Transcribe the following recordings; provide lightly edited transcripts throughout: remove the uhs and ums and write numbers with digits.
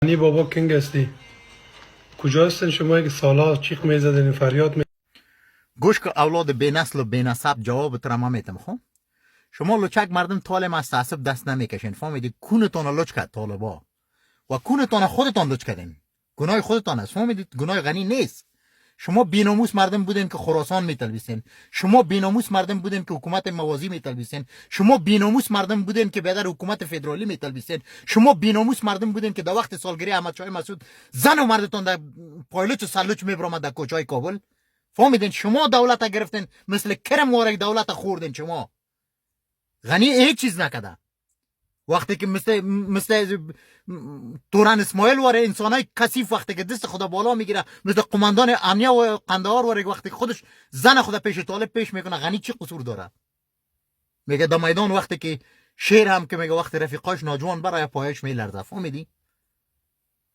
غنی بابا کنگ هستی؟ کجا هستین شما که سالها چیخ میزدین فریاد می... گوش که اولاد بی نسل و بی نسب جواب تر ما میتم. خب شما لچک مردم طالب از تعصب دست نمیکشین. فهمیدید؟ کونتون لچ کرد طالبا و کونتون خودتون لچ کردین. گناه خودتون است. فهمیدید؟ گناه غنی نیست. شما بیناموس مردم بودین که خراسان میتلبیسین. شما بیناموس مردم بودین که حکومت موازی میتلبیسین. شما بیناموس مردم بودین که بدر حکومت فدرالی میتلبیسین. شما بیناموس مردم بودین که در وقت سالگیری احمد شاه مسعود زن و مردتون در پایلوچ و سلوچ میبرامد در کوچهای کابل. فهمیدین؟ شما دولت گرفتین، مثل کرم وارک دولت خوردین. شما غنی هیچ چیز نکده. وقتی که مثل دوران اسماعیل واره انسانای کثیف وقتی که دست خدا بالا میگیره، مثل قماندان امنیه و قندهار واره وقتی خودش زن خدا پیش طالب پیش میکنه، غنی چی قصور داره؟ میگه در میدان وقتی که شیر هم که میگه وقتی رفیقاش ناجوان برای پایش میلرزه. فهمیدی؟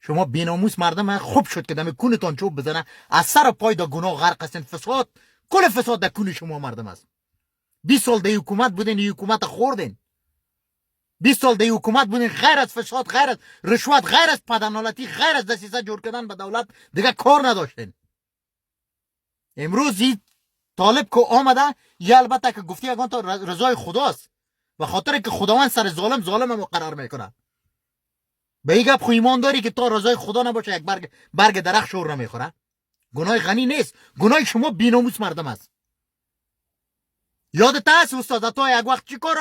شما بیناموس مردم خوب شد که دم کونتون چوب بزنه، از سر پای دا گناه غرق هستین. فساد، کل فساد در کون شما مردم است. 20 سال در حکومت بودین، حکومت خوردین. 20 سال در حکومت بودین، غیر از فساد، غیر از رشوت، غیر از پدرنالتی، غیر از دسیسه جور کردن به دولت دیگه کار نداشتین. امروز این طالب که آمده، یه البته که گفتی اگان تا رضای خداست، و خاطر که خداوند سر ظالم هم قرار میکنه. به این گپ خو ایمان داری که تا رضای خدا نباشه یک برگ درخت شور نمیخوره؟ گناه غنی نیست، گناه شما بیناموس مردم است. یادت هست استاد تا یک وقت چی کار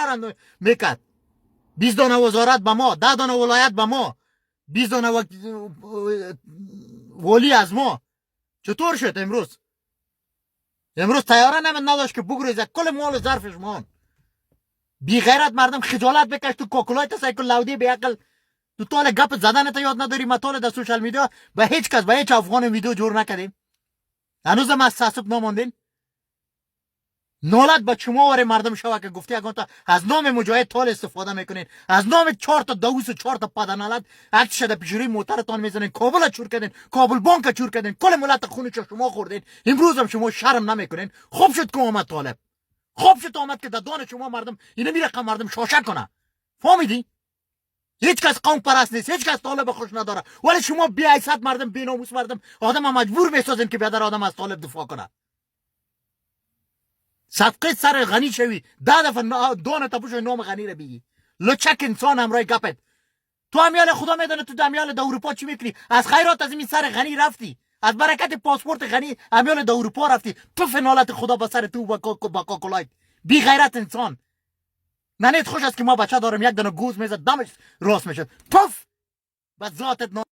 میکرد؟ 20 دانه وزارت به ما، 10 دانه ولایت به ما، 20 دانه ولی از ما. چطور شد امروز؟ امروز تیاره نداشت که بگریزه، کل مال ظرفش مان. بی غیرت مردم خجالت بکش. تو کوکولایت سایکل لودی به عقل تو طال گپ زدن تا یاد نداری. مطال در سوشال میدیا به هیچ کس، به هیچ افغان ویدیو جور نکردیم. هنوزم از تعصب نماندین. نولت به شما واره مردم شوه که گفتی اگه تا از نام مجاهد طال استفاده میکنین، از نام 4 تا دوس و 4 تا پدرنالت عکس شده پیشوری موترتان میزنین، کابل چور کردین، کابل بانک چور کردین، کل ملت خونش شما خوردین. امروز هم شما شرم نمیکنین. خوب شد که اومد طالب، خوب شد اومد که در دان شما مردم اینو میرقم مردم شاشه کنه. فهمیدی؟ هیچ کس قوم پرست نیست، هیچ کس طالب خوش نداره، ولی شما بی حیثیت مردم، بی ناموس مردم آدم مجبور میسازین که بیادر آدم از طالب دفاع کنه. صدقه سر غنی شوی 10 دفعه دون تپوش نام غنی رو بگی. لچک انسان همراه گپت. تو امیال خدا میدونه تو امیال در اروپا چی میکنی؟ از خیرات از این سر غنی رفتی، از برکت پاسپورت غنی امیال در اروپا رفتی. تو فنالت خدا به سر تو با کاکولایت. بی غیرت انسان. ننیت خوش است که ما بچه دارم یک دونه گوز میزد دمش راست میشد. پف بس ذاتت